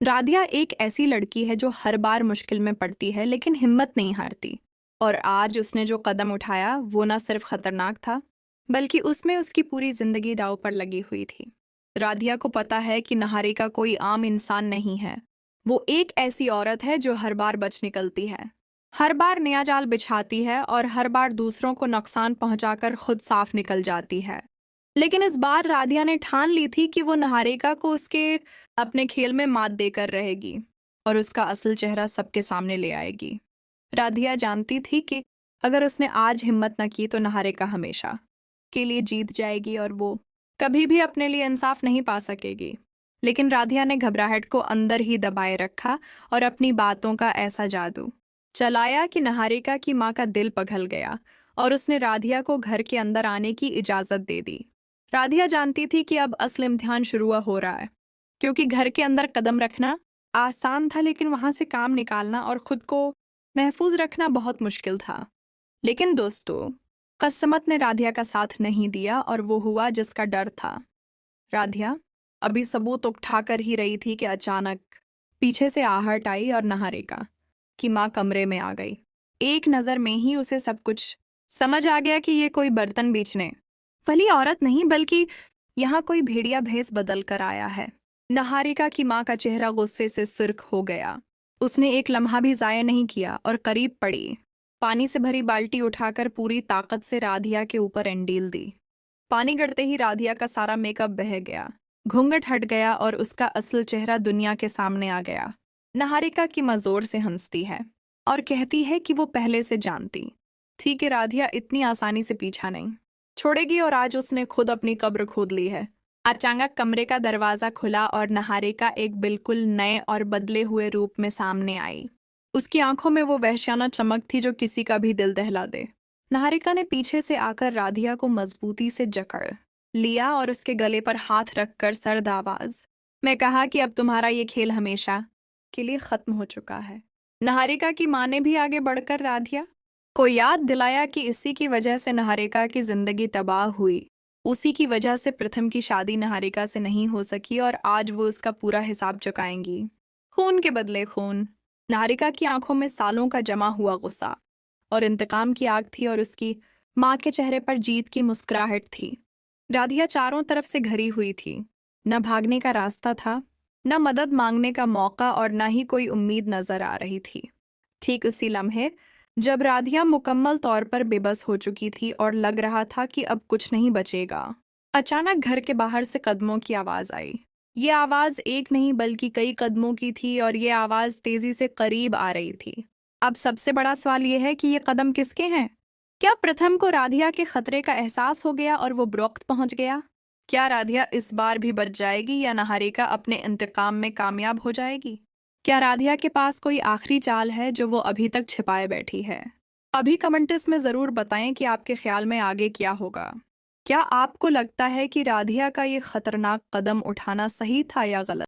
राधिया एक ऐसी लड़की है जो हर बार मुश्किल में पड़ती है लेकिन हिम्मत नहीं हारती। और आज उसने जो कदम उठाया वो न सिर्फ खतरनाक था, बल्कि उसमें उसकी पूरी जिंदगी दांव पर लगी हुई थी। राधिया को पता है कि निहारिका कोई आम इंसान नहीं है। वो एक ऐसी औरत है जो हर बार बच निकलती है, हर बार नया जाल बिछाती है और हर बार दूसरों को नुकसान पहुंचाकर खुद साफ निकल जाती है। लेकिन इस बार राधिया ने ठान ली थी कि वो निहारिका को उसके अपने खेल में मात देकर रहेगी और उसका असल चेहरा सबके सामने ले आएगी। राधिया जानती थी कि अगर उसने आज हिम्मत न की तो निहारिका हमेशा के लिए जीत जाएगी और वो कभी भी अपने लिए इंसाफ नहीं पा सकेगी। लेकिन राधिया ने घबराहट को अंदर ही दबाए रखा और अपनी बातों का ऐसा जादू चलाया कि निहारिका की माँ का दिल पिघल गया और उसने राधिया को घर के अंदर आने की इजाजत दे दी। राधिया जानती थी कि अब असल इम्तिहान शुरू हो रहा है, क्योंकि घर के अंदर कदम रखना आसान था लेकिन वहां से काम निकालना और खुद को महफूज रखना बहुत मुश्किल था। लेकिन दोस्तों, किस्मत ने राधिया का साथ नहीं दिया और वो हुआ जिसका डर था। राधिया अभी सबूत उठाकर ही रही थी कि अचानक पीछे से आहट आई और निहारिका की माँ कमरे में आ गई। एक नजर में ही उसे सब कुछ समझ आ गया कि ये कोई बर्तन बेचने वाली औरत नहीं बल्कि यहाँ कोई भेड़िया भेस बदल कर आया है। निहारिका की माँ का चेहरा गुस्से से सुर्ख हो गया। उसने एक लम्हा भी जाया नहीं किया और करीब पड़ी पानी से भरी बाल्टी उठाकर पूरी ताकत से राधिया के ऊपर एंडील दी। पानी गिरते ही राधिया का सारा मेकअप बह गया, घूंघट हट गया और उसका असल चेहरा दुनिया के सामने आ गया। निहारिका की माँ जोर से हंसती है और कहती है कि वो पहले से जानती थी कि राधिया इतनी आसानी से पीछा नहीं छोड़ेगी और आज उसने खुद अपनी कब्र खोद ली है। अचानक कमरे का दरवाजा खुला और निहारिका एक बिल्कुल नए और बदले हुए रूप में सामने आई। उसकी आंखों में वो वहशियाना चमक थी जो किसी का भी दिल दहला दे। निहारिका ने पीछे से आकर राधिया को मजबूती से जकड़ लिया और उसके गले पर हाथ रखकर सर्द आवाज में कहा कि अब तुम्हारा ये खेल हमेशा के लिए खत्म हो चुका है। निहारिका की माँ ने भी आगे बढ़कर राधिया को याद दिलाया कि इसी की वजह से निहारिका की जिंदगी तबाह हुई। उसी की वजह से प्रथम की शादी निहारिका से नहीं हो सकी और आज वो उसका पूरा हिसाब चुकाएंगी। खून के बदले खून। निहारिका की आंखों में सालों का जमा हुआ गुस्सा और इंतकाम की आग थी और उसकी माँ के चेहरे पर जीत की मुस्कुराहट थी। राधिया चारों तरफ से घिरी हुई थी। न भागने का रास्ता था, न मदद मांगने का मौका और न ही कोई उम्मीद नजर आ रही थी। ठीक उसी लम्हे जब राधिया मुकम्मल तौर पर बेबस हो चुकी थी और लग रहा था कि अब कुछ नहीं बचेगा, अचानक घर के बाहर से कदमों की आवाज आई। ये आवाज एक नहीं बल्कि कई कदमों की थी और ये आवाज तेजी से करीब आ रही थी। अब सबसे बड़ा सवाल ये है कि ये कदम किसके हैं? क्या प्रथम को राधिया के खतरे का एहसास हो गया और वो वक्त पहुंच गया? क्या राधिया इस बार भी बच जाएगी या निहारिका अपने इंतकाम में कामयाब हो जाएगी? क्या राधिया के पास कोई आखिरी चाल है जो वो अभी तक छिपाए बैठी है? अभी कमेंट्स में ज़रूर बताएं कि आपके ख्याल में आगे क्या होगा। क्या आपको लगता है कि राधिया का ये खतरनाक कदम उठाना सही था या गलत?